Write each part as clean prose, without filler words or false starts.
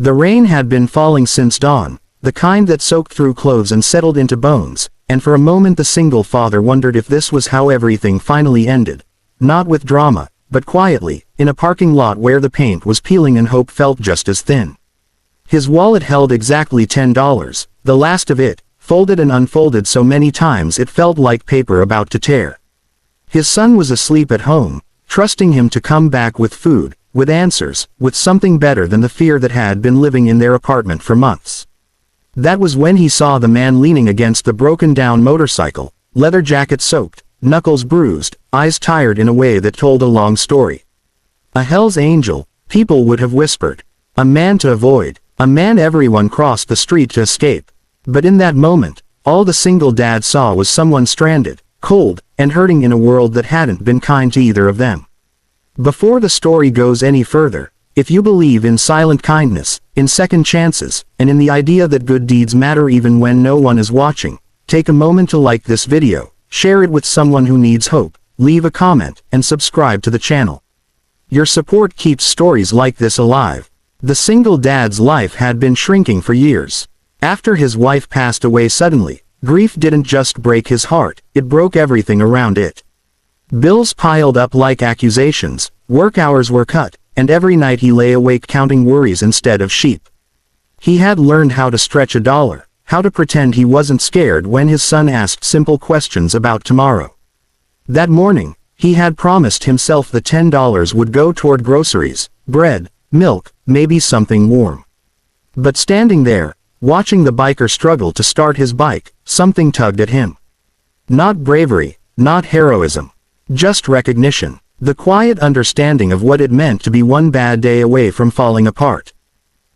The rain had been falling since dawn, the kind that soaked through clothes and settled into bones, and for a moment the single father wondered if this was how everything finally ended. Not with drama, but quietly, in a parking lot where the paint was peeling and hope felt just as thin. His wallet held exactly $10, the last of it, folded and unfolded so many times it felt like paper about to tear. His son was asleep at home, trusting him to come back with food, with answers, with something better than the fear that had been living in their apartment for months. That was when he saw the man leaning against the broken-down motorcycle, leather jacket soaked, knuckles bruised, eyes tired in a way that told a long story. A Hell's Angel, people would have whispered. A man to avoid, a man everyone crossed the street to escape. But in that moment, all the single dad saw was someone stranded, cold, and hurting in a world that hadn't been kind to either of them. Before the story goes any further, if you believe in silent kindness, in second chances, and in the idea that good deeds matter even when no one is watching, take a moment to like this video, share it with someone who needs hope, leave a comment, and subscribe to the channel. Your support keeps stories like this alive. The single dad's life had been shrinking for years. After his wife passed away suddenly, grief didn't just break his heart, it broke everything around it. Bills piled up like accusations, work hours were cut, and every night he lay awake counting worries instead of sheep. He had learned how to stretch a dollar, how to pretend he wasn't scared when his son asked simple questions about tomorrow. That morning, he had promised himself the $10 would go toward groceries, bread, milk, maybe something warm. But standing there, watching the biker struggle to start his bike, something tugged at him. Not bravery, not heroism. Just recognition, the quiet understanding of what it meant to be one bad day away from falling apart.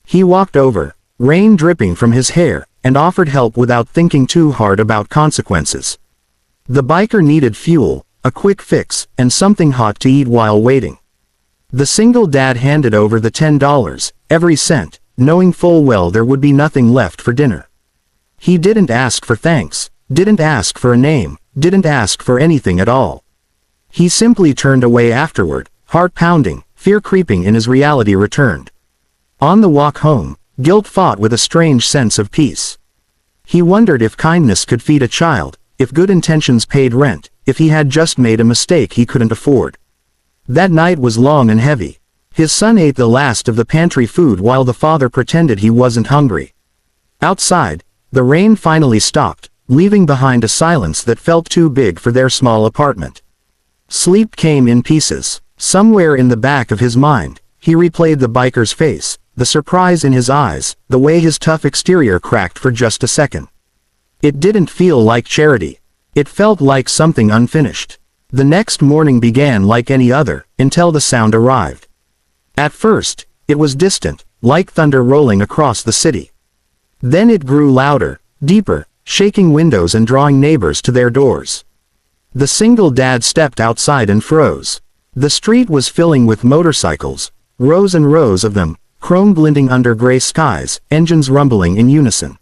He walked over, rain dripping from his hair, and offered help without thinking too hard about consequences. The biker needed fuel, a quick fix, and something hot to eat while waiting. The single dad handed over the $10, every cent, knowing full well there would be nothing left for dinner. He didn't ask for thanks, didn't ask for a name, didn't ask for anything at all. He simply turned away afterward, heart pounding, fear creeping in as reality returned. On the walk home, guilt fought with a strange sense of peace. He wondered if kindness could feed a child, if good intentions paid rent, if he had just made a mistake he couldn't afford. That night was long and heavy. His son ate the last of the pantry food while the father pretended he wasn't hungry. Outside, the rain finally stopped, leaving behind a silence that felt too big for their small apartment. Sleep came in pieces. Somewhere in the back of his mind, he replayed the biker's face, the surprise in his eyes, the way his tough exterior cracked for just a second. It didn't feel like charity. It felt like something unfinished. The next morning began like any other, until the sound arrived. At first, it was distant, like thunder rolling across the city. Then it grew louder, deeper, shaking windows and drawing neighbors to their doors. The single dad stepped outside and froze. The street was filling with motorcycles, rows and rows of them, chrome glinting under gray skies, engines rumbling in unison.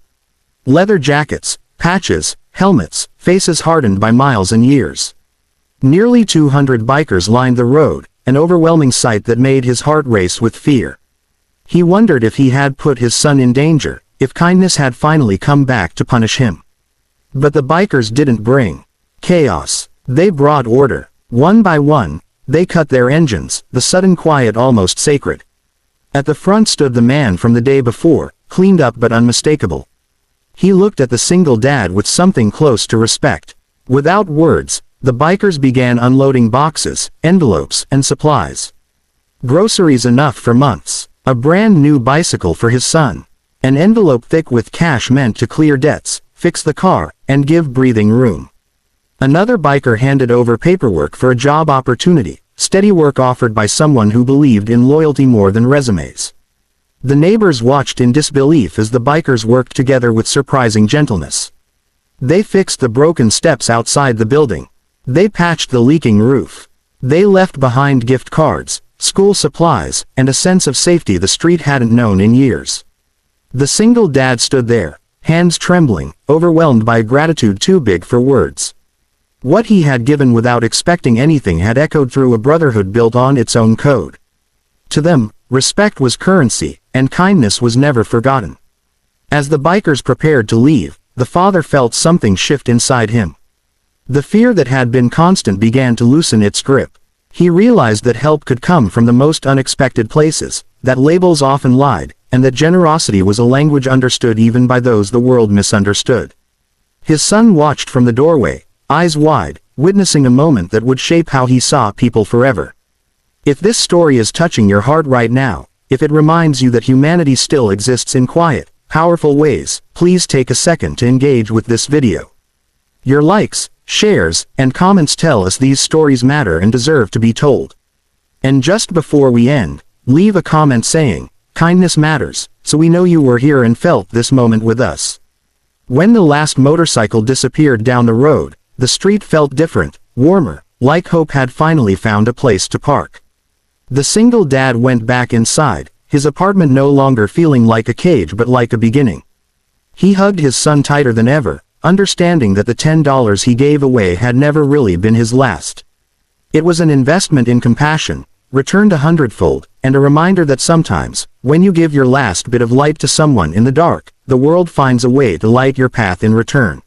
Leather jackets, patches, helmets, faces hardened by miles and years. Nearly 200 bikers lined the road, an overwhelming sight that made his heart race with fear. He wondered if he had put his son in danger, if kindness had finally come back to punish him. But the bikers didn't bring chaos. They brought order. One by one, they cut their engines, the sudden quiet almost sacred. At the front stood the man from the day before, cleaned up but unmistakable. He looked at the single dad with something close to respect. Without words, the bikers began unloading boxes, envelopes, and supplies. Groceries enough for months. A brand new bicycle for his son. An envelope thick with cash meant to clear debts, fix the car, and give breathing room. Another biker handed over paperwork for a job opportunity, steady work offered by someone who believed in loyalty more than resumes. The neighbors watched in disbelief as the bikers worked together with surprising gentleness. They fixed the broken steps outside the building. They patched the leaking roof. They left behind gift cards, school supplies, and a sense of safety the street hadn't known in years. The single dad stood there, hands trembling, overwhelmed by gratitude too big for words. What he had given without expecting anything had echoed through a brotherhood built on its own code. To them, respect was currency, and kindness was never forgotten. As the bikers prepared to leave, the father felt something shift inside him. The fear that had been constant began to loosen its grip. He realized that help could come from the most unexpected places, that labels often lied, and that generosity was a language understood even by those the world misunderstood. His son watched from the doorway, eyes wide, witnessing a moment that would shape how he saw people forever. If this story is touching your heart right now, if it reminds you that humanity still exists in quiet, powerful ways, please take a second to engage with this video. Your likes, shares, and comments tell us these stories matter and deserve to be told. And just before we end, leave a comment saying, "Kindness matters," so we know you were here and felt this moment with us. When the last motorcycle disappeared down the road, the street felt different, warmer, like hope had finally found a place to park. The single dad went back inside, his apartment no longer feeling like a cage but like a beginning. He hugged his son tighter than ever, understanding that the $10 he gave away had never really been his last. It was an investment in compassion, returned 100-fold, and a reminder that sometimes, when you give your last bit of light to someone in the dark, the world finds a way to light your path in return.